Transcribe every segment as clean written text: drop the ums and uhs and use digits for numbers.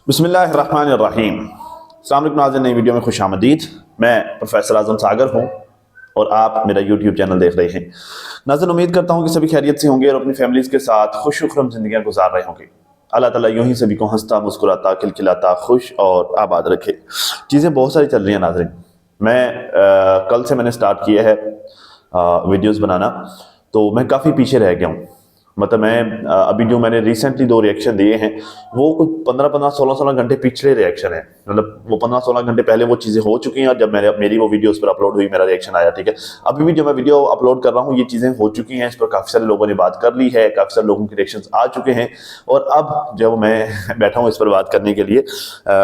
बिस्मिल्लाहिर्रहमानिर्रहीम। अस्सलाम वालेकुम नाज़रीन, नई वीडियो में खुश आमदीद। मैं प्रोफेसर आज़म सागर हूँ और आप मेरा यूट्यूब चैनल देख रहे हैं। नाज़रीन, उम्मीद करता हूँ कि सभी खैरियत से होंगे और अपनी फैमिलीज़ के साथ खुश खुरम ज़िंदगियाँ गुजार रहे होंगे। अल्लाह ताला यूं ही सभी को हंसता मुस्कुराता खिलखिलाता खुश और आबाद रखे। चीज़ें बहुत सारी चल रही हैं नाज़रीन। कल से मैंने स्टार्ट किया है वीडियोस बनाना, तो मैं काफ़ी पीछे रह गया हूँ। मतलब अभी जो मैंने रिसेंटली 2 रिएक्शन दिए हैं वो कुछ 15-15 16-16 घंटे पिछले रिएक्शन है। मतलब वो 15-16 घंटे पहले वो चीज़ें हो चुकी हैं और जब मेरी वो वीडियो उस पर अपलोड हुई मेरा रिएक्शन आया, ठीक है। अभी भी जो मैं वीडियो अपलोड कर रहा हूँ ये चीज़ें हो चुकी हैं, इस पर काफ़ी सारे लोगों ने बात कर ली है, काफ़ी सारे लोगों के रिएक्शन आ चुके हैं और अब जब मैं बैठा हूँ इस पर बात करने के लिए,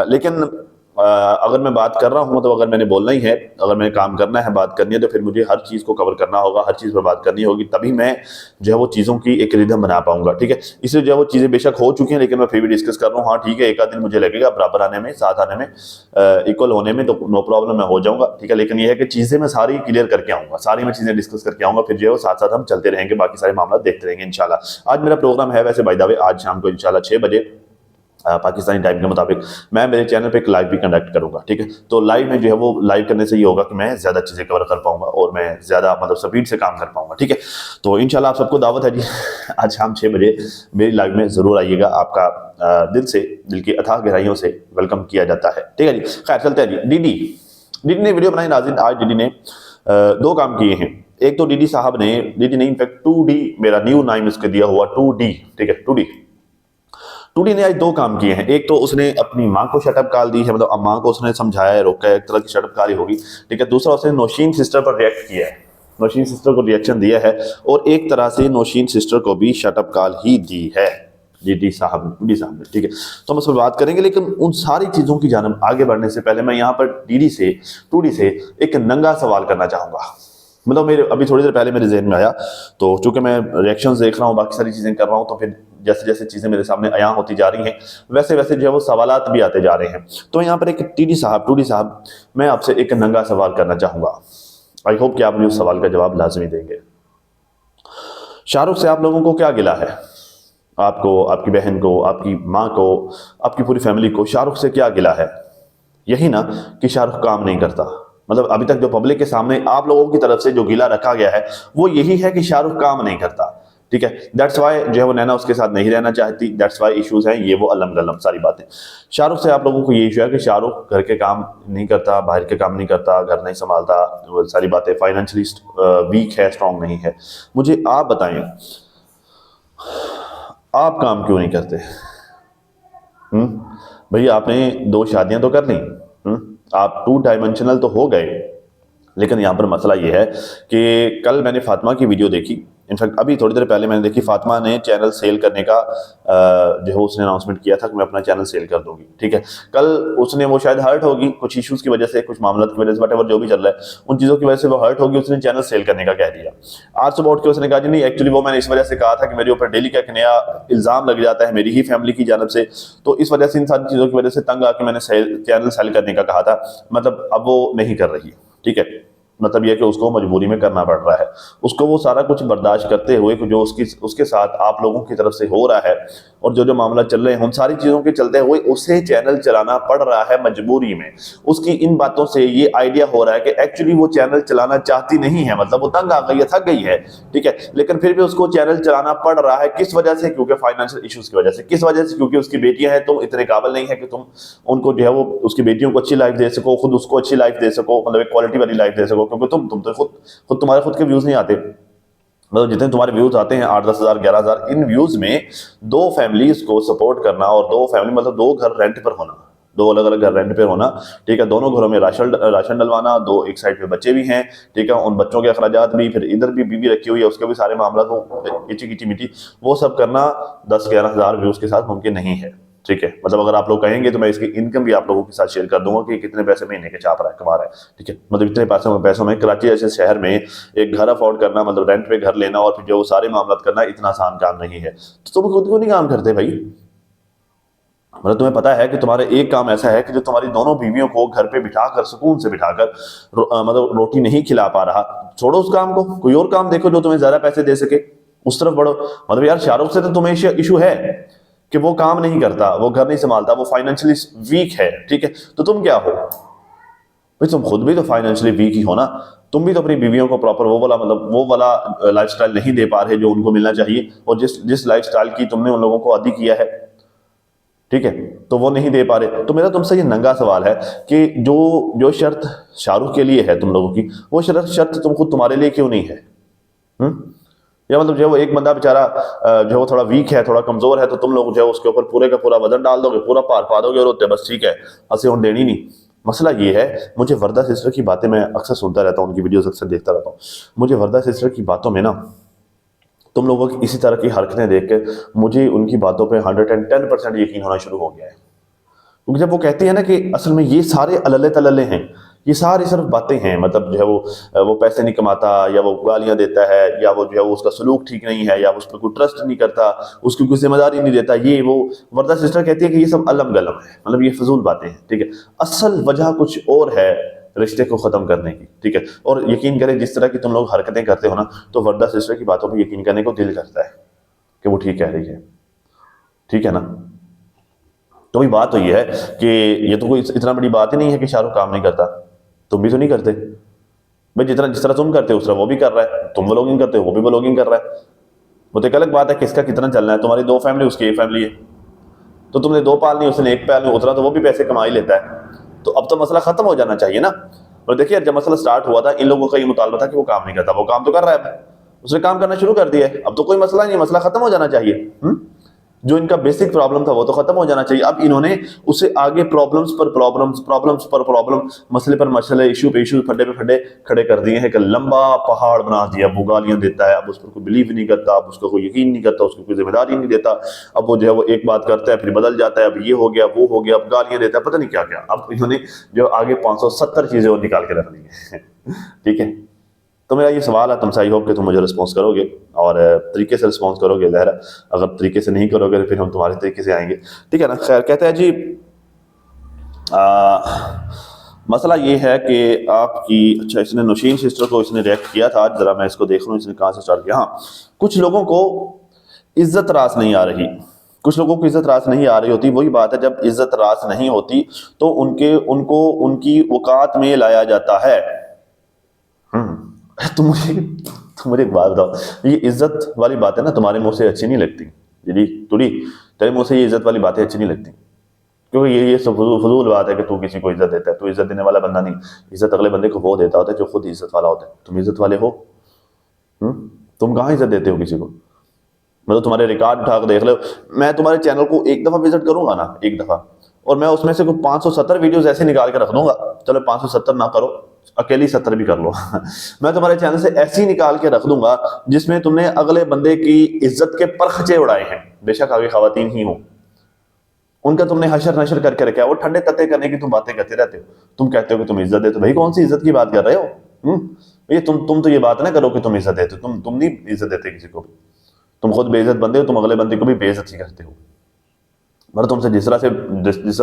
लेकिन अगर मैं बात कर रहा हूँ तो अगर मैंने बोलना ही है, अगर मैंने काम करना है, बात करनी है, तो फिर मुझे हर चीज़ को कवर करना होगा, हर चीज़ पर बात करनी होगी, तभी मैं जो है वो चीज़ों की एक रिदम बना पाऊंगा, ठीक है। इसलिए जो है वो चीज़ें बेशक हो चुकी हैं लेकिन मैं फिर भी डिस्कस कर रहा हूँ। हाँ ठीक है, एक आध दिन मुझे लगेगा बराबर आने में, साथ आने में, इक्वल होने में, तो नो प्रॉब्लम, मैं हो जाऊंगा, ठीक है। लेकिन यह है कि चीज़ें मैं सारी क्लियर करके आऊंगा, सारी मैं चीज़ें डिस्कस करके आऊंगा, फिर जो है वो साथ साथ हम चलते रहेंगे, बाकी सारे मामला देखते रहेंगे इंशाल्लाह। आज मेरा प्रोग्राम है वैसे बाय द वे, आज शाम को इंशाल्लाह 6 बजे पाकिस्तानी टाइम के मुताबिक मैं मेरे चैनल पे एक लाइव भी कंडक्ट करूंगा, ठीक है। तो लाइव में जो है वो लाइव करने से ये होगा कि मैं ज्यादा चीजें कवर कर पाऊंगा और मैं ज्यादा मतलब स्पीड से काम कर पाऊंगा, ठीक है। तो इंशाल्लाह आप सबको दावत है जी, आज शाम 6 बजे मेरी लाइव में जरूर आइएगा। आपका दिल से, दिल की अथाह गहराइयों से वेलकम किया जाता है, ठीक है जी। खैर चलते हैं जी। डीडी डीडी ने वीडियो बनाई नाज़रीन। आज डीडी ने 2 काम किए हैं। एक तो डीडी ने इनफैक्ट 2D, मेरा न्यू नाम इसके दिया हुआ 2D, ठीक है। 2D ने आज 2 काम किए हैं। एक तो उसने अपनी माँ को शटअप कॉल दी है, मतलब माँ को उसने समझाया है, रोका है, एक तरह की शटअप कॉल ही होगी, ठीक है। दूसरा उसने नौशीन सिस्टर पर रिएक्ट किया है, नौशीन सिस्टर को रिएक्शन दिया है और एक तरह से नौशीन सिस्टर को भी शटअप कॉल ही दी है डीडी साहब ने, ठीक है। तो हम उस पर बात करेंगे, लेकिन उन सारी चीजों की जानब आगे बढ़ने से पहले मैं यहाँ पर 2D से एक नंगा सवाल करना चाहूंगा। मतलब मेरे अभी थोड़ी देर पहले मेरे जहन में आया, तो चूंकि मैं रिएक्शंस देख रहा हूँ, बाकी सारी चीजें कर रहा हूँ, तो फिर जैसे जैसे चीजें मेरे सामने अयां होती जा रही हैं वैसे वैसे जो है वो सवालात भी आते जा रहे हैं। तो यहाँ पर एक टूडी साहब, मैं आपसे एक नंगा सवाल करना चाहूंगा। आई होप कि आप मुझे उस सवाल का जवाब लाजमी देंगे। शाहरुख से आप लोगों को क्या गिला है? आपको, आपकी बहन को, आपकी माँ को, आपकी पूरी फैमिली को शाहरुख से क्या गिला है? यही ना कि शाहरुख काम नहीं करता। मतलब अभी तक जो पब्लिक के सामने आप लोगों की तरफ से जो गिला रखा गया है वो यही है कि शाहरुख काम नहीं करता, ठीक है। दैट्स वाई जो है वो नैना उसके साथ नहीं रहना चाहती, दैट्स वाई इश्यूज हैं ये वो अलम गलम सारी बातें। शाहरुख से आप लोगों को ये इशू है कि शाहरुख घर के काम नहीं करता, बाहर के काम नहीं करता, घर नहीं संभालता, वो सारी बातें, फाइनेंशियली वीक है, स्ट्रांग नहीं है। मुझे आप बताएं, आप काम क्यों नहीं करते? भैया आपने 2 शादियां तो कर ली, आप 2 डायमेंशनल तो हो गए, लेकिन यहाँ पर मसला ये है कि कल मैंने फातिमा की वीडियो देखी। इनफैक्ट अभी थोड़ी देर पहले मैंने देखी, फातिमा ने चैनल सेल करने का जो है उसने अनाउंसमेंट किया था कि मैं अपना चैनल सेल कर दूंगी, ठीक है। कल उसने, वो शायद हर्ट होगी कुछ इश्यूज की वजह से, कुछ मामला की वजह से, वट जो भी चल रहा है उन चीज़ों की वजह से वो हर्ट होगी, उसने चैनल सेल करने का कह दिया। आज सुबह उठ के उसने कहा जी नहीं, एक्चुअली वो मैंने इस वजह से कहा था कि मेरे ऊपर डेली का एक नया इल्ज़ाम लग जाता है मेरी ही फैमिली की जानब से, तो इस वजह से, इन सारी चीज़ों की वजह से तंग आके मैंने चैनल सेल करने का कहा था। मतलब अब वो नहीं कर रही, ठीक है। मतलब यह कि उसको मजबूरी में करना पड़ रहा है, उसको वो सारा कुछ बर्दाश्त करते हुए जो उसके साथ आप लोगों की तरफ से हो रहा है और जो जो मामला चल रहे हैं उन सारी चीज़ों के चलते हुए उसे चैनल चलाना पड़ रहा है मजबूरी में। उसकी इन बातों से ये आइडिया हो रहा है कि एक्चुअली वो चैनल चलाना चाहती नहीं है, मतलब वो तंग आ गई है, थक गई है, ठीक है। लेकिन फिर भी उसको चैनल चलाना पड़ रहा है। किस वजह से? क्योंकि फाइनेंशियल इश्यूज की वजह से। किस वजह से? क्योंकि उसकी बेटियां हैं, तुम इतने काबिल नहीं है कि तुम उनको जो है वो उसकी बेटियों को अच्छी लाइफ दे सको, खुद उसको अच्छी लाइफ दे सको, मतलब एक क्वालिटी वाली लाइफ दे सको, क्योंकि तुम तो खुद तुम्हारे खुद के व्यूज नहीं आते। मतलब जितने तुम्हारे व्यूज आते हैं 8-10 हज़ार 11 हज़ार, इन व्यूज में 2 फैमिलीज को सपोर्ट करना और 2 फैमिली मतलब 2 घर रेंट पर होना, 2 अलग अलग घर रेंट पे होना, ठीक है। दोनों घरों में राशन डलवाना, 2 एक साइड पे बच्चे भी हैं, ठीक है। उन बच्चों के अखराजात भी, फिर इधर भी बीवी रखी हुई है उसके भी सारे मामला, तो इची किची मिटी वो सब करना 10-11 हज़ार व्यूज के साथ मुमकिन नहीं है, ठीक है। मतलब अगर आप लोग कहेंगे तो मैं इसकी इनकम भी आप लोगों के साथ शेयर कर दूंगा कि कितने पैसे महीने के छाप रहा है, कमा रहा है, ठीक है। मतलब इतने पैसों में कराची जैसे शहर में एक घर अफोर्ड करना, मतलब रेंट पे घर लेना और फिर जो सारे मामला करना इतना आसान काम नहीं है। तो तुम खुद क्यों नहीं काम करते भाई? मतलब तुम्हें पता है कि तुम्हारे एक काम ऐसा है कि जो तुम्हारी दोनों बीवियों को घर पे बिठाकर, सुकून से बिठाकर मतलब रोटी नहीं खिला पा रहा, छोड़ो उस काम को, कोई और काम देखो जो तुम्हें ज्यादा पैसे दे सके, उस तरफ बढ़ो। मतलब यार शाहरुख से तो तुम्हें इशू है, कि वो काम नहीं करता, वो घर नहीं संभालता, वो फाइनेंशियली वीक है, ठीक है, तो तुम क्या हो भाई? तुम खुद भी तो फाइनेंशियली वीक ही हो ना। तुम भी तो अपनी बीवियों को प्रॉपर वो वाला मतलब वो वाला लाइफस्टाइल नहीं दे पा रहे जो उनको मिलना चाहिए, और जिस जिस लाइफस्टाइल की तुमने उन लोगों को आदी किया है, ठीक है, तो वो नहीं दे पा रहे। तो मेरा तुमसे ये नंगा सवाल है कि जो जो शर्त शाहरुख के लिए है तुम लोगों की, वो शर्त शर्त तुम खुद तुम्हारे लिए क्यों नहीं है? या मतलब जो है वो एक बंदा बेचारा जो है वो थोड़ा वीक है, थोड़ा कमजोर है, तो तुम लोग जो है उसके ऊपर पूरे का पूरा वजन डाल दोगे, पूरा पार पा दोगे और होते बस ठीक है, हंसे और देनी नहीं। मसला ये है, मुझे वर्दा सिस्टर की बातें मैं अक्सर सुनता रहता हूँ, उनकी वीडियोस अक्सर देखता रहता हूँ। मुझे वर्दा सिस्टर की बातों में ना तुम लोगों की इसी तरह की हरकतें देख के मुझे उनकी बातों पे 110% यकीन होना शुरू हो गया है। क्योंकि जब वो कहती है ना कि असल में ये सारे अलले तलले हैं, ये सारी सिर्फ बातें हैं, मतलब जो है वो पैसे नहीं कमाता, या वो गालियां देता है, या वो जो है वो उसका सलूक ठीक नहीं है, या उस पर कोई ट्रस्ट नहीं करता, उसकी कोई जिम्मेदारी नहीं देता, ये वो। वर्दा सिस्टर कहती है कि ये सब अलम गलम है, मतलब ये फजूल बातें हैं, ठीक है। असल वजह कुछ और है रिश्ते को खत्म करने की, ठीक है। और यकीन करें जिस तरह की तुम लोग हरकतें करते हो ना, तो वर्दा सिस्टर की बातों पर यकीन करने को दिल करता है कि वो ठीक कह रही है, ठीक है ना। तो भी बात तो ये है कि ये तो कोई इतना बड़ी बात ही नहीं है कि शाहरुख काम नहीं करता, तुम भी तो नहीं करते भाई। जितना जिस तरह तुम करते हो उस तरह वो भी कर रहा है, तुम व्लॉगिंग करते हो वो भी व्लॉगिंग कर रहा है। वो तो एक अलग बात है किसका कितना चलना है, तुम्हारी 2 फैमिली उसकी 1 फैमिली है, तो तुमने 2 पालनी, उसने 1 पालनी, उतना तो वो भी पैसे कमा ही लेता है। तो अब तो मसला खत्म हो जाना चाहिए ना। और देखिए जब मसला स्टार्ट हुआ था इन लोगों का ये मुतालबा था कि वो काम नहीं करता, वो काम तो कर रहा है, उसने काम करना शुरू कर दिया है, अब तो कोई मसला नहीं, मसला खत्म हो जाना चाहिए। जो इनका बेसिक प्रॉब्लम था वो तो खत्म हो जाना चाहिए। अब इन्होंने उसे आगे प्रॉब्लम्स पर प्रॉब्लम्स, प्रॉब्लम्स पर प्रॉब्लम, मसले पर मसले, इशू पे इशू, फड्डे पे फड्डे खड़े कर दिए हैं, कि लंबा पहाड़ बना दिया। वो गालियां देता है, अब उस पर कोई बिलीव नहीं करता, अब उसका कोई यकीन नहीं करता, उसको कोई जिम्मेदारी नहीं देता। अब वो जो है वो एक बात करता है फिर बदल जाता है, अब ये हो गया वो हो गया, अब गालियां देता है, पता नहीं क्या क्या। अब इन्होंने जो आगे 570 चीजें और निकाल के रख दी है ठीक है। तो मेरा ये सवाल है तुमसे, आई होप कि तुम मुझे रिस्पॉन्स करोगे और तरीके से रिस्पॉन्स करोगे। ज़ाहिर है अगर तरीके से नहीं करोगे तो फिर हम तुम्हारे तरीके से आएंगे, ठीक है ना। खैर कहते हैं जी मसला ये है कि आपकी, अच्छा इसने नौशीन सिस्टर को इसने रिएक्ट किया था आज, ज़रा मैं इसको देख लूँ इसने कहाँ से स्टार्ट किया। हाँ, कुछ लोगों को इज्जत रास नहीं आ रही, कुछ लोगों को इज्जत रास नहीं आ रही होती। वही बात है, जब इज्जत रास नहीं होती तो उनको उनकी औकात में लाया जाता है। तुम मुझे एक बात बताओ, ये इज्जत वाली बातें ना तुम्हारे मुंह से अच्छी नहीं लगती जी तुड़ी, तेरे मुंह से ये इज्जत वाली बातें अच्छी नहीं लगती, क्योंकि ये सब फजूल बात है कि तू किसी को इज्जत देता है। तू इज्जत देने वाला बंदा नहीं, इज्जत अगले बंदे को वो देता होता है जो खुद इज्जत वाला होता है। तुम इज्जत वाले हो? तुम कहाँ इज्जत देते हो किसी को? मतलब तुम्हारे रिकॉर्ड उठा कर देख लो, मैं तुम्हारे चैनल को एक दफा विजिट करूंगा ना, एक दफा, और मैं उसमें से कुछ 570 वीडियोस ऐसे निकाल के रख दूंगा। चलो 570 ना करो, अकेली 70 भी कर लो मैं तुम्हारे चैनल से ऐसी निकाल के रख दूंगा जिसमें तुमने अगले बंदे की इज्जत के परखचे उड़ाए हैं, बेशक आगे खवातीन ही हो, उनका तुमने हशर नशर करके रखा है। वो ठंडे तत्ते करने की तुम बातें करते रहते हो। तुम कहते हो कि तुम इज्जत देते हो, भाई कौन सी इज्जत की बात कर रहे हो? ये तुम तो ये बात ना करो कि तुम इज्जत देते हो, तुम नहीं इज्जत देते किसी को भी, तुम खुद बेइज्जत बंदे हो, तुम अगले बंदे को भी बेइज्जती करते हो। मतलब तुमसे जिस तरह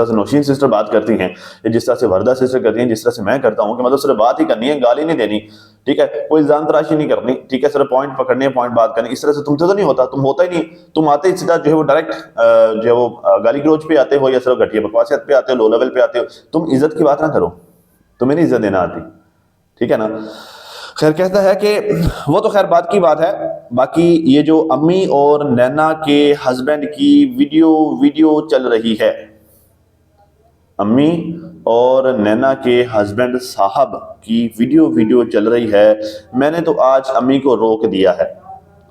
से नौशीन सिस्टर बात करती हैं, या जिस तरह से वर्दा सिस्टर करती हैं, जिस तरह से मैं करता हूँ, कि मतलब सिर्फ बात ही करनी है, गाली नहीं देनी, ठीक है, कोई जान तराशी नहीं करनी, ठीक है, सिर्फ पॉइंट पकड़ने, पॉइंट बात करनी। इस तरह से तुमसे तो नहीं होता, तुम होता ही नहीं। तुम आते ही सीधा जो है वो डायरेक्ट जो है वो गाली गलौज पे आते हो, या सिर्फ घटिया बकवासियत पे आते हो, लो लेवल पे आते हो। तुम इज्जत की बात ना करो, तुम्हें नहीं इज्जत देना आती, ठीक है ना। खैर कहता है कि वो तो खैर बात की बात है। बाकी ये जो अम्मी और नैना के हस्बैंड की वीडियो चल रही है, अम्मी और नैना के हस्बैंड साहब की वीडियो चल रही है, मैंने तो आज अम्मी को रोक दिया है,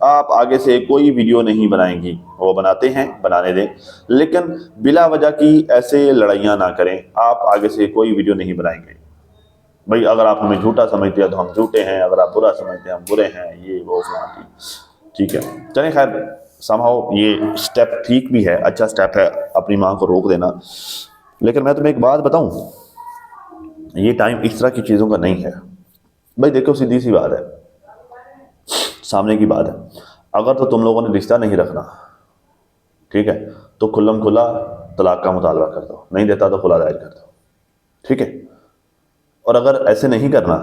आप आगे से कोई वीडियो नहीं बनाएंगी। वो बनाते हैं, बनाने दें, लेकिन बिला वजह की ऐसे लड़ाइयाँ ना करें। आप आगे से कोई वीडियो नहीं बनाएंगे। भाई अगर आप हमें झूठा समझते हैं तो हम झूठे हैं, अगर आप बुरा समझते हैं हम बुरे हैं, ये वो फलाना, ठीक है। चलें खैर, समहाउ ये स्टेप ठीक भी है, अच्छा स्टेप है अपनी माँ को रोक देना। लेकिन मैं तुम्हें एक बात बताऊं, ये टाइम इस तरह की चीज़ों का नहीं है। भाई देखो सीधी सी बात है, सामने की बात है, अगर तो तुम लोगों ने रिश्ता नहीं रखना, ठीक है, तो खुल्लम खुला तलाक का मुतालबा कर दो, नहीं देता तो खुला दायर कर दो, ठीक है। और अगर ऐसे नहीं करना,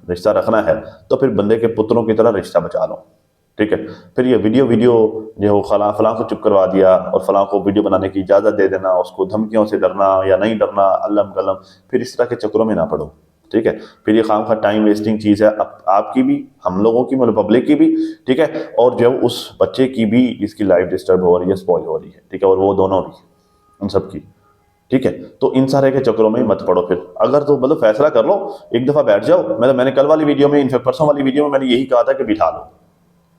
रिश्ता रखना है, तो फिर बंदे के पुत्रों की तरह रिश्ता बचा लो, ठीक है। फिर ये वीडियो वीडियो जो है फलां फलां को चुप करवा दिया और फलां को वीडियो बनाने की इजाज़त दे देना, उसको धमकियों से डरना या नहीं डरना, अल्लम कलम, फिर इस तरह के चक्करों में ना पड़ो, ठीक है। फिर ये खाम खा टाइम वेस्टिंग चीज़ है, आपकी भी, हम लोगों की, मतलब पब्लिक की भी, ठीक है, और जो उस बच्चे की भी जिसकी लाइफ डिस्टर्ब हो रही है, स्पॉइल हो रही है, ठीक है, और वो दोनों भी, उन सब की, ठीक है। तो इन सारे के चक्करों में मत पड़ो। फिर अगर तो मतलब फैसला कर लो, एक दफ़ा बैठ जाओ। मैंने कल वाली वीडियो में, इनफैक्ट परसों वाली वीडियो में मैंने यही कहा था कि बिठा लो,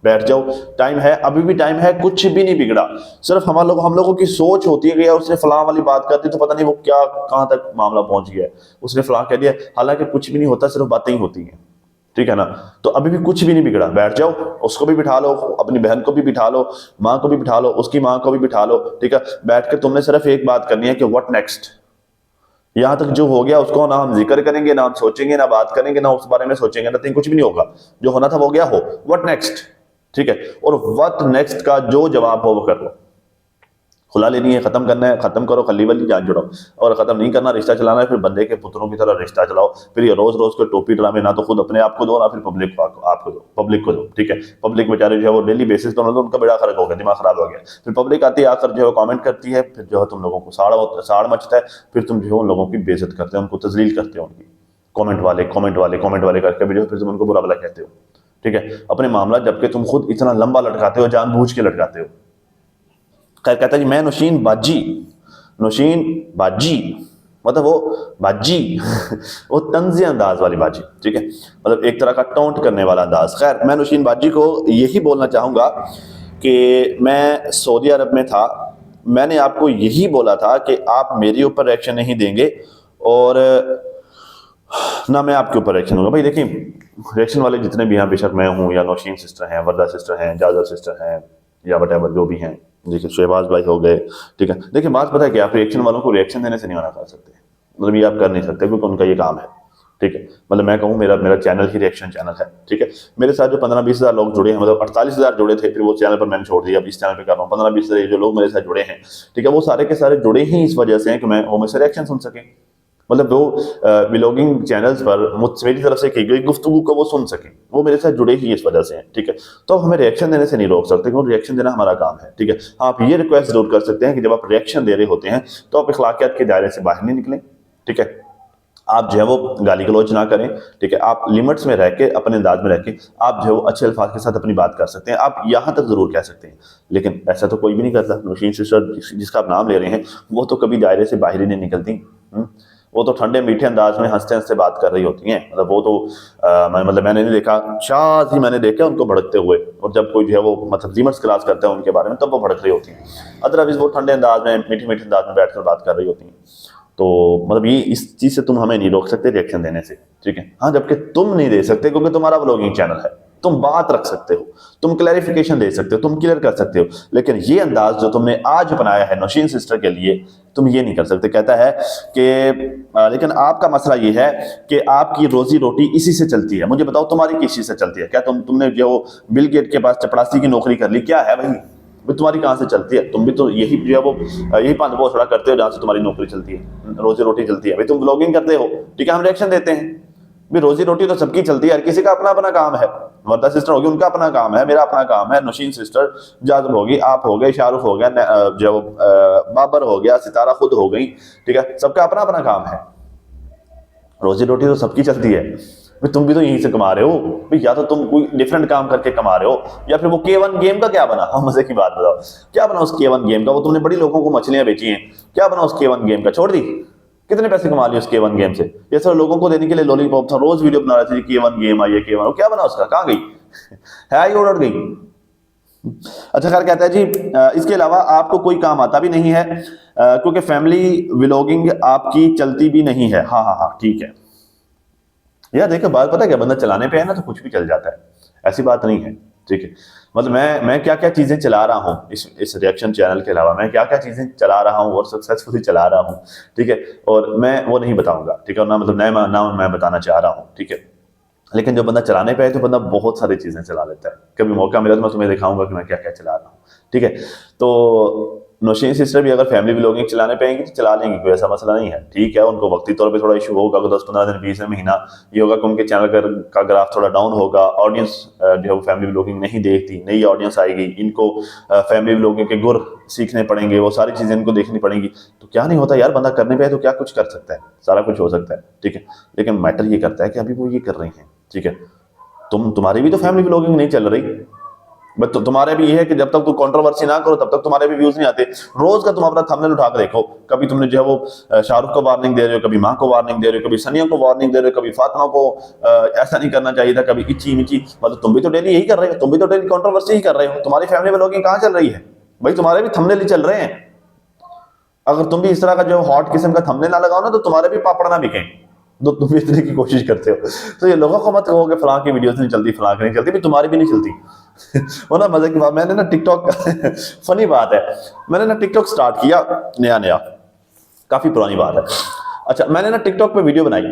बैठ जाओ, टाइम है, अभी भी टाइम है, कुछ भी नहीं बिगड़ा। सिर्फ हम लोगों की सोच होती है कि यार उसने फलां वाली बात कर दी तो पता नहीं वो क्या कहां तक मामला पहुंच गया है, उसने फलां कह दिया, हालांकि कुछ भी नहीं होता, सिर्फ बातें ही होती हैं, ठीक है ना। तो अभी भी कुछ भी नहीं बिगड़ा, बैठ जाओ, उसको भी बिठा लो, अपनी बहन को भी बिठा लो, माँ को भी बिठा लो, उसकी माँ को भी बिठा लो, ठीक है। बैठ कर तुमने सिर्फ एक बात करनी है कि व्हाट नेक्स्ट। यहां तक जो हो गया उसको ना हम जिक्र करेंगे, ना हम सोचेंगे, ना बात करेंगे, ना उस बारे में सोचेंगे, नथिंग, कुछ भी नहीं होगा। जो होना था वो गया, हो, व्हाट नेक्स्ट, ठीक है। और व्हाट नेक्स्ट का जो जवाब हो वो कर लो। खुला लेनी है, खत्म करना है, खत्म करो, खली वाली जान जुड़ाओ। और खत्म नहीं करना, रिश्ता चलाना है, फिर बंदे के पुत्रों की तरह रिश्ता चलाओ। फिर ये रोज रोज के टोपी ड्रामे ना तो खुद अपने आप को दो, ना फिर पब्लिक को आपको दो, पब्लिक को दो, ठीक है। पब्लिक बेचारे जो है वो डेली बेसिस पर, मतलब उनका बड़ा खर्च हो गया, दिमाग खराब हो गया। फिर पब्लिक आती है, आकर जो है कमेंट करती है, फिर जो है तुम लोगों को साड़ मचता है, फिर तुम जो है उन लोगों की बेइज्जत करते हो, उनको तजलील करते हो, उनकी कमेंट वाले करके भी जो है फिर तुम उनको बुरा भला कहते हो, ठीक है। अपने मामला जबकि तुम खुद इतना लंबा लटकाते हो, जानबूझ के लटकाते हो। खैर, कहता है जी मैं नौशीन बाजी, नौशीन बाजी, मतलब वो बाजी वो तंज़ी अंदाज वाली बाजी, ठीक है, मतलब एक तरह का टोंट करने वाला अंदाज। खैर, मैं नौशीन बाजी को यही बोलना चाहूँगा कि मैं सऊदी अरब में था, मैंने आपको यही बोला था कि आप मेरे ऊपर रिएक्शन नहीं देंगे और ना मैं आपके ऊपर रिएक्शन दूंगा। भाई देखिए, रिएक्शन वाले जितने भी हैं, बेशक मैं हूँ या नौशीन सिस्टर हैं, वर्दा सिस्टर हैं, जाजा सिस्टर हैं, या वटेवर जो भी हैं, देखिए शहबाज भाई हो गए, ठीक है। देखिए बात पता है कि आप रिएक्शन वालों को रिएक्शन देने से नहीं मना कर सकते, मतलब ये आप कर नहीं सकते, क्योंकि उनका ये काम है, ठीक है। मतलब मैं कहूँ, मेरा मेरा चैनल ही रिएक्शन चैनल है, ठीक है। मेरे साथ जो 15-20 हज़ार लोग जुड़े हैं, मतलब 48 हज़ार जुड़े थे, फिर वो चैनल पर मैंने छोड़ दिया, अब इस चैनल पे कर रहा हूँ। 15-20 हज़ार जो लोग मेरे साथ जुड़े हैं, ठीक है, वो सारे के सारे जुड़े ही इस वजह से हैं कि मैं वो मुझसे रिएक्शन सुन सकें, मतलब वो व्लॉगिंग चैनल्स पर मुझसे, मेरी तरफ से की गई गुफ्तगू को वो सुन सकें, वो मेरे साथ जुड़े ही इस वजह से हैं, ठीक है। तो हमें रिएक्शन देने से नहीं रोक सकते, क्योंकि रिएक्शन देना हमारा काम है, ठीक है। आप ये रिक्वेस्ट जरूर कर सकते हैं कि जब आप रिएक्शन दे रहे होते हैं तो आप अखलाकियात के दायरे से बाहर नहीं निकलें, ठीक है। आप जो है वो गाली गलौज ना करें, ठीक है। आप लिमिट्स में रह के, अपने अंदाज में रह के आप जो है वो अच्छे अल्फाज के साथ अपनी बात कर सकते हैं, आप यहाँ तक जरूर कह सकते हैं। लेकिन ऐसा तो कोई भी नहीं करता। नौशीन सिस्टर जिसका आप नाम ले रहे हैं, वो तो कभी दायरे से बाहर ही नहीं निकलती। वो तो ठंडे मीठे अंदाज में हंसते हंसते बात कर रही होती हैं, मतलब वो तो मतलब मैंने नहीं देखा, शायद ही मैंने देखा उनको भड़कते हुए, और जब कोई जो है वो मतलब लिमिट्स क्रॉस करता है उनके बारे में, तब वो भड़क रही होती हैं। अदरवाइज वो ठंडे अंदाज में, मीठे मीठे अंदाज में बैठकर बात कर रही होती हैं। तो मतलब ये, इस चीज से तुम हमें नहीं रोक सकते रिएक्शन देने से, ठीक है। हाँ, जबकि तुम नहीं दे सकते, क्योंकि तुम्हारा व्लॉगिंग चैनल है, तुम बात रख सकते हो, तुम क्लैरिफिकेशन दे सकते हो, तुम क्लियर कर सकते हो, लेकिन ये अंदाज जो तुमने आज अपनाया है नौशीन सिस्टर के लिए, तुम ये नहीं कर सकते। कहता है कि लेकिन आपका मसला ये है कि आपकी रोजी रोटी इसी से चलती है। मुझे बताओ, तुम्हारी किस चीज से चलती है? क्या तुमने जो बिल गेट के पास चपड़ासी की नौकरी कर ली? क्या है भाई, तुम्हारी कहाँ से चलती है? तुम भी तो यही जो है वो यही पान वो थोड़ा करते हो जहाँ से तुम्हारी नौकरी चलती है, रोजी रोटी चलती है। भाई तुम ब्लॉगिंग करते हो, ठीक है, हम रिएक्शन देते हैं। भाई रोजी रोटी तो सबकी चलती है, हर किसी का अपना अपना काम है। वर्दा सिस्टर होगी, उनका अपना काम है, मेरा अपना काम है, नौशीन सिस्टर, जाज़ब होगी, आप हो गए, शाहरुख हो गया, जो बाबर हो गया, सितारा खुद हो गई, ठीक है, सबका अपना अपना काम है। रोजी रोटी तो सबकी चलती है। भाई तुम भी तो यहीं से कमा रहे हो भाई, या तो तुम कोई डिफरेंट काम करके कमा रहे हो, या फिर वो K1 गेम का क्या बना? हाँ, मजे की बात बताओ, क्या बना उस K1 गेम का? वो तुमने बड़ी लोगों को मछलियां बेची हैं, क्या बना उस K1 गेम का? छोड़ दी? कितने पैसे कमा लिए उस K1 गेम से? ये सब लोगों को देने के लिए लॉलीपॉप था, रोज वीडियो बना रहे थे, K1 गेम आई है, K1, क्या बना उसका? कहाँ गई? है ही उड़ गई। अच्छा, खैर, कहता है जी इसके अलावा आपको कोई काम आता भी नहीं है, क्योंकि फैमिली व्लॉगिंग आपकी चलती भी नहीं है। हाँ हाँ हाँ, ठीक है यार। देखो बात पता है क्या, बंदा चलाने पे है ना तो कुछ भी चल जाता है, ऐसी बात नहीं है, ठीक है। मतलब मैं क्या क्या चीजें चला रहा हूँ इस रिएक्शन चैनल के अलावा, मैं क्या क्या चीजें चला रहा हूँ और सक्सेसफुली चला रहा हूँ, ठीक है, और मैं वो नहीं बताऊंगा, ठीक है, और ना मतलब ना मैं बताना चाह रहा हूँ, ठीक है। लेकिन जो बंदा चलाने पे है तो बंदा बहुत सारी चीजें चला लेता है। कभी मौका मिला तो मैं तुम्हें दिखाऊंगा कि मैं क्या क्या चला रहा हूँ, ठीक है। तो नौशीन सिस्टर भी अगर फैमिली व्लॉगिंग चलाने पे आएंगी तो चला लेंगी, कोई ऐसा मसला नहीं है। ठीक है, उनको वक्ती तौर पे थोड़ा इशू होगा, 10-15 दिन 20 महीना ये होगा कि उनके चैनल का ग्राफ थोड़ा डाउन होगा, ऑडियंस जो है वो फैमिली व्लॉगिंग नहीं देखती, नई ऑडियंस आएगी, इनको फैमिली व्लॉगिंग के गुर सीखने पड़ेंगे, वो सारी चीज़ें इनको देखनी पड़ेंगी। तो क्या नहीं होता यार, बंदा करने पे है तो क्या कुछ कर सकता है, सारा कुछ हो सकता है। ठीक है, लेकिन मैटर ये करता है कि अभी वो ये कर रही हैं। ठीक है, तुम्हारी भी तो फैमिली व्लॉगिंग नहीं चल रही, बट तुम्हारे भी ये है कि जब तक तुम कंट्रोवर्सी ना करो तब तक तुम्हारे भी व्यूज नहीं आते। रोज का तुम अपना थंबनेल उठा के देखो, कभी तुमने जो है वो शाहरुख को वार्निंग दे रहे हो, कभी माँ को वार्निंग दे रहे हो, कभी सनिया को वार्निंग दे रहे हो, कभी फातिमा को ऐसा नहीं करना चाहिए था, कभी इच्ची मिची। मतलब तुम भी तो डेली यही कर रहे हो, तुम भी तो डेली कंट्रोवर्सी ही कर रहे हो। तुम्हारी फैमिली में लोग कहाँ चल रही है भाई? तुम्हारे भी थंबनेल ही चल रहे हैं। अगर तुम भी इस तरह का जो हॉट किस्म का थंबनेल ना लगाओ ना तो तुम्हारे भी पापड़ ना बिके, तो तुम भी इतने की कोशिश करते हो। तो ये लोगों को मत कहो कि फलां की वीडियोस नहीं चलती, फलां की नहीं चलती, भी तुम्हारी भी नहीं चलती। वो ना मजे की बात, मैंने ना टिकटॉक फनी बात है, मैंने ना टिकटॉक स्टार्ट किया नया नया, काफी पुरानी बात है। अच्छा, मैंने ना टिकटॉक पे वीडियो बनाई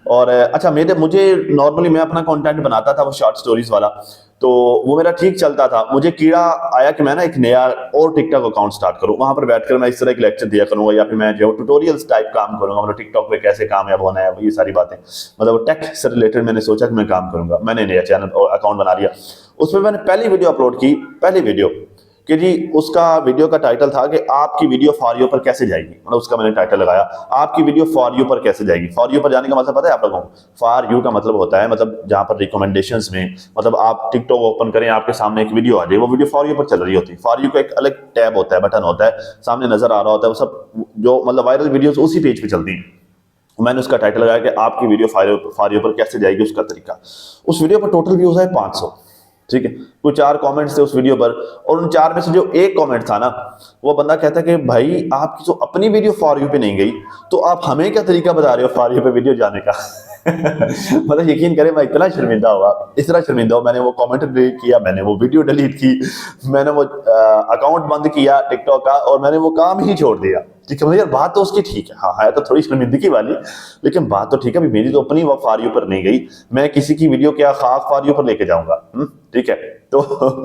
और अच्छा मुझे नॉर्मली मैं अपना कंटेंट बनाता था वो शॉर्ट स्टोरीज वाला, तो वो मेरा ठीक चलता था। मुझे कीड़ा आया कि मैं ना एक नया और टिकटॉक अकाउंट स्टार्ट करूं, वहां पर बैठकर मैं इस तरह के लेक्चर दिया करूंगा, या फिर मैं जो ट्यूटोरियल्स टाइप काम करूंगा, मतलब टिकटॉक पे कैसे कामयाब होना है, ये सारी बातें, मतलब टेक से रिलेटेड मैंने सोचा कि मैं काम करूंगा। मैंने नया चैनल और अकाउंट बना लिया, उसमें मैंने पहली वीडियो अपलोड की, पहली वीडियो कि जी उसका वीडियो का टाइटल था कि आपकी वीडियो फॉर यू पर कैसे जाएगी, मतलब उसका मैंने टाइटल लगाया आपकी वीडियो फॉर यू पर कैसे जाएगी। फॉर यू पर जाने का मतलब पता है आप लोगों को? फॉर यू का मतलब होता है मतलब जहां पर रिकमेंडेशंस में, मतलब आप टिकटॉक ओपन करें, आपके सामने एक वीडियो आ जाए, वो वीडियो फॉर यू पर चल रही होती है। फॉर यू का एक अलग टैब होता है, बटन होता है, सामने नजर आ रहा होता है, वो सब जो मतलब वायरल वीडियोस उसी पेज पे चलती हैं। मैंने उसका टाइटल लगाया कि आपकी वीडियो फॉर यू पर कैसे जाएगी, उसका तरीका। उस वीडियो पर टोटल व्यूज है 500। ठीक है, कुछ 4 कमेंट्स थे उस वीडियो पर, और उन 4 में से जो एक कमेंट था ना, वो बंदा कहता है कि भाई आपकी जो अपनी वीडियो फॉर यू पे नहीं गई तो आप हमें क्या तरीका बता रहे हो फॉर यू पे वीडियो जाने का। मतलब यकीन करें मैं इतना शर्मिंदा हुआ, इतना शर्मिंदा हुआ, मैंने वो कमेंट डिलीट किया, मैंने वो वीडियो डिलीट की, मैंने वो अकाउंट बंद किया टिकटॉक का, और मैंने वो काम ही छोड़ दिया। ठीक है, यार बात तो उसकी ठीक है, हाँ है तो थोड़ी शर्मिंदगी वाली, लेकिन बात तो ठीक है, मेरी तो अपनी वो फॉर यू पर नहीं गई, मैं किसी की वीडियो क्या खाक फॉर यू पर लेके जाऊंगा। ठीक है, तो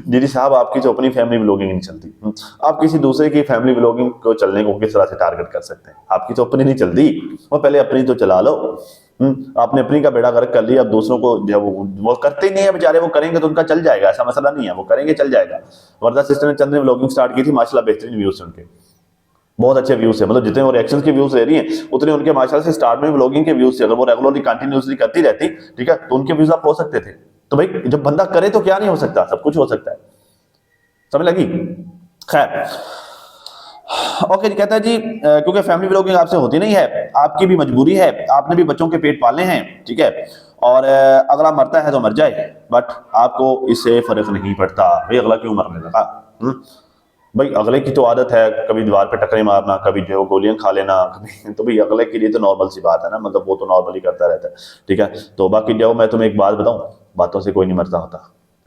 जी साहब आपकी जो अपनी फैमिली व्लॉगिंग नहीं चलती, आप किसी दूसरे की फैमिली व्लॉगिंग को चलने को किस तरह से टारगेट कर सकते हैं? आपकी तो अपनी नहीं चलती, वो पहले अपनी तो चला लो। आपने अपनी का बेड़ा गर्क कर लिया, अब दूसरों को जब वो करते ही नहीं है बेचारे, वो करेंगे तो उनका चल जाएगा, ऐसा मसला नहीं है, वो करेंगे चल जाएगा। वर्दा सिस्टर ने चंद ने व्लॉगिंग स्टार्ट की थी, माशाल्लाह बेहतरीन व्यूज उनके, बहुत अच्छे व्यूज है, मतलब जितने वो रिएक्शंस के व्यूज ले रही हैं उतने उनके माशाल्लाह से स्टार्ट में व्लॉगिंग के व्यूज थे। अगर वो रेगुलरली कंटिन्यूअसली करती रहती, ठीक है, तो उनके व्यूज आप हो सकते थे। तो भाई जब बंदा करे तो क्या नहीं हो सकता, सब कुछ हो सकता है। समझ लगी? खैर, ओके जी, कहता है जी क्योंकि फैमिली व्लॉगिंग आपसे होती नहीं है, आपकी भी मजबूरी है, आपने भी बच्चों के पेट पालने हैं, ठीक है, और अगला मरता है तो मर जाए, बट आपको इससे फर्क नहीं पड़ता। भाई अगला क्यों मरने लगा? भाई अगले की तो आदत है कभी दीवार पे टकरे मारना, कभी जो है गोलियां खा लेना, कभी तो भाई अगले के लिए तो नॉर्मल सी बात है ना, मतलब वो तो नॉर्मली करता रहता है। ठीक है, तो बाकी जो मैं तुम्हें एक बात बताऊं, बातों से कोई नहीं मरता होता,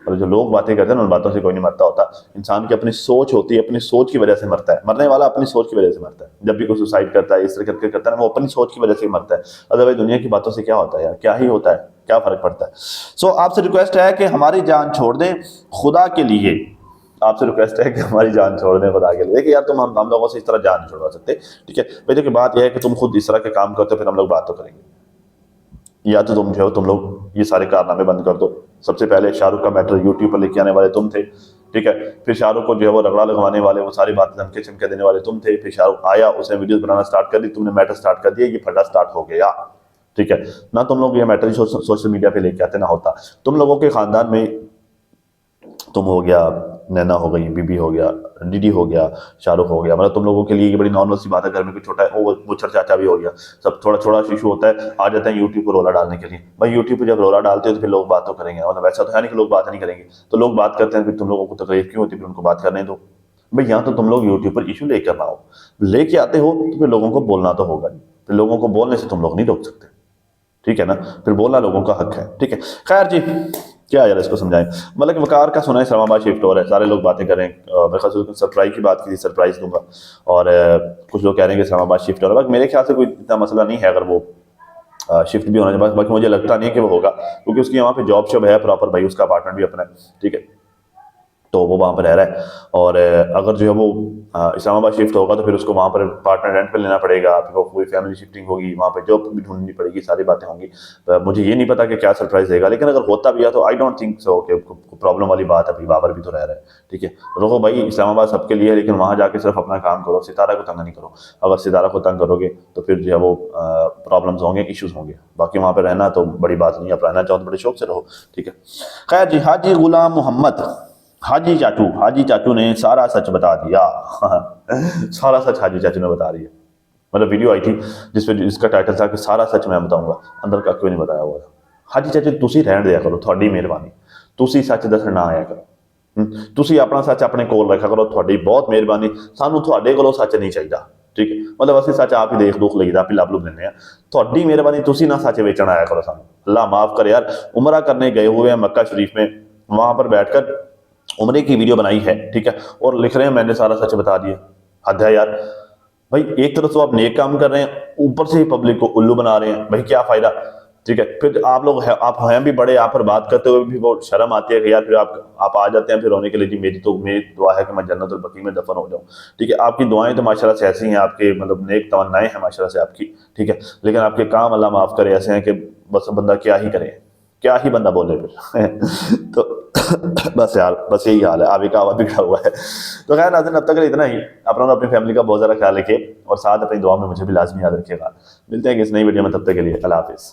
और जो लोग बातें करते हैं ना उन बातों से कोई नहीं मरता होता। इंसान की अपनी सोच होती है, अपनी सोच की वजह से मरता है, मरने वाला अपनी सोच की वजह से मरता है। जब भी कोई सुसाइड करता है इस तरह करके करता है ना, वो अपनी सोच की वजह से ही मरता है। अदरवाइज दुनिया की बातों से क्या होता है यार, क्या ही होता है, क्या फर्क पड़ता है। सो आपसे रिक्वेस्ट है कि हमारी जान छोड़ दें खुदा के लिए, आपसे रिक्वेस्ट है कि हमारी जान छोड़ दें खुदा के लिए, कि यार तुम हम लोगों से इस तरह जान नहीं छुड़वा सकते। ठीक है भाई, देखिए बात यह है कि तुम खुद इस तरह के काम करते हो, फिर हम लोग बात तो करेंगे, या तो तुम जो तुम लोग ये सारे कारनामे बंद कर दो। सबसे पहले शाहरुख का मैटर यूट्यूब पर लेके आने वाले तुम थे, ठीक है, फिर शाहरुख को जो है वो रगड़ा लगवाने वाले, वो सारी बातें धमके चमके देने वाले तुम थे, फिर शाहरुख आया, उसने वीडियोस बनाना स्टार्ट कर दी, तुमने मैटर स्टार्ट कर दिया, ये फटा स्टार्ट हो गया। ठीक है ना, तुम लोग ये मैटर सोशल मीडिया पे लेके आते ना होता। तुम लोगों के खानदान में तुम हो गया, नैना हो गई, बीबी हो गया, डीडी हो गया, शाहरुख हो गया, मतलब तुम लोगों के लिए ये बड़ी नॉर्मल सी बात है। घर में कोई छोटा है वो चाचा भी हो गया, सब थोड़ा थोड़ा इशू होता है, आ जाते हैं यूट्यूब पर रोला डालने के लिए। भाई यूट्यूब पर जब रोला डालते हो तो फिर लोग बात तो करेंगे, मतलब ऐसा तो है नहीं कि लोग बात नहीं करेंगे, तो लोग बात करते हैं, फिर तुम लोगों को तकलीफ क्यों होती है, फिर उनको बात करने दो। भाई यहाँ तो तुम लोग यूट्यूब पर इशू लेकर आओ, लेके आते हो तो फिर लोगों को बोलना तो होगा, फिर लोगों को बोलने से तुम लोग नहीं रोक सकते। ठीक है ना, फिर बोलना लोगों का हक है। ठीक है, खैर जी, क्या यार इसको समझाएं। मलिक वकार का सुना है इस्लामाबाद शिफ्ट हो रहा है, सारे लोग बातें करें। मेरे ख्याल से सरप्राइज की बात की थी, सरप्राइज दूंगा, और कुछ लोग कह रहे हैं कि इस्लामाबाद शिफ्ट हो रहा है। बाकी मेरे ख्याल से कोई इतना मसला नहीं है अगर वो शिफ्ट भी होना चाहिए, बाकी मुझे लगता नहीं है कि वो होगा, क्योंकि उसकी वहाँ पे जॉब शॉब है प्रॉपर, भाई उसका अपार्टमेंट भी अपना है। ठीक है, तो वो वहाँ पर रह रहा है। और अगर जो है वो इस्लामाबाद शिफ्ट होगा तो फिर उसको वहाँ पर पार्टनर रेंट पे लेना पड़ेगा, फिर वो पूरी फैमिली शिफ्टिंग होगी, वहाँ पर जॉब भी ढूंढनी पड़ेगी, सारी बातें होंगी। मुझे ये नहीं पता कि क्या सरप्राइज देगा, लेकिन अगर होता भी है तो आई डोंट थिंक सो कि प्रॉब्लम वाली बात है। भाई बाबर भी तो रह रहा है, ठीक है। रखो भाई, इस्लामाबाद सबके लिए है, लेकिन वहाँ जाके सिर्फ अपना काम करो, सितारा को तंग नहीं करो। अगर सितारा को तंग करोगे तो फिर जो है वो प्रॉब्लम्स होंगे, इश्यूज होंगे। बाकी वहाँ पर रहना तो बड़ी बात नहीं है, आप रहना चाहो तो बड़े शौक से रहो, ठीक है। खैर जी, हाजी गुलाम मोहम्मद, हाजी चाचू ने सारा सच बता दिया। सारा सच हाजी चाचू ने बता रही है। मतलब वीडियो आई थी जिसका टाइटल था कि सारा सच मैं बताऊंगा, अंदर का क्यों नहीं बताया हुआ था। हाजी चाचू तुसी रहन दिया करो, थोड़ी मेहरबानी, तुसी सच दसन ना आया करो। तुसी अपना सच अपने कोल रखा करो, थोड़ी बहुत मेहरबानी, सानू थोड़े कोलों सच नहीं चाहिए, ठीक है। मतलब असं सच आप ही देख दुख लईदा, आप ही लभ लुभ लेने, थोड़ी मेहरबानी, तुसी ना सच बेचन आया करो सानू। अल्लाह माफ करे यार, उमरा करने गए हुए हैं मक्का शरीफ में, वहां पर बैठकर उम्रे की वीडियो बनाई है, ठीक है, और लिख रहे हैं मैंने सारा सच बता दिया। हद है यार भाई, एक तरफ तो आप नेक काम कर रहे हैं, ऊपर से ही पब्लिक को उल्लू बना रहे हैं, भाई क्या फायदा, ठीक है। फिर आप लोग आप हैं भी बड़े, आप पर बात करते हुए भी बहुत शर्म आती है कि यार फिर आप आ जाते हैं फिर रोने के लिए जी मेरी दुआ है कि मैं जन्नतुल बकी में दफन हो जाऊं, ठीक है। आपकी दुआएं तो माशाल्लाह से ऐसी हैं, आपके मतलब नेक तमन्नाएं हैं माशाल्लाह से आपकी, ठीक है, लेकिन आपके काम अल्लाह माफ करे ऐसे हैं कि बस बंदा क्या ही करे, क्या ही बंदा बोले फिर। तो बस यार, बस यही हाल है, आगे का आवा बिगड़ा हुआ है। तो खैर नाज़रीन, अब तक इतना ही। अपना अपनी फैमिली का बहुत ज़्यादा ख्याल रखिए और साथ अपनी दुआ में मुझे भी लाजमी याद रखिएगा। मिलते हैं किसी नई वीडियो में, तब तक के लिए अल्लाह हाफिज़।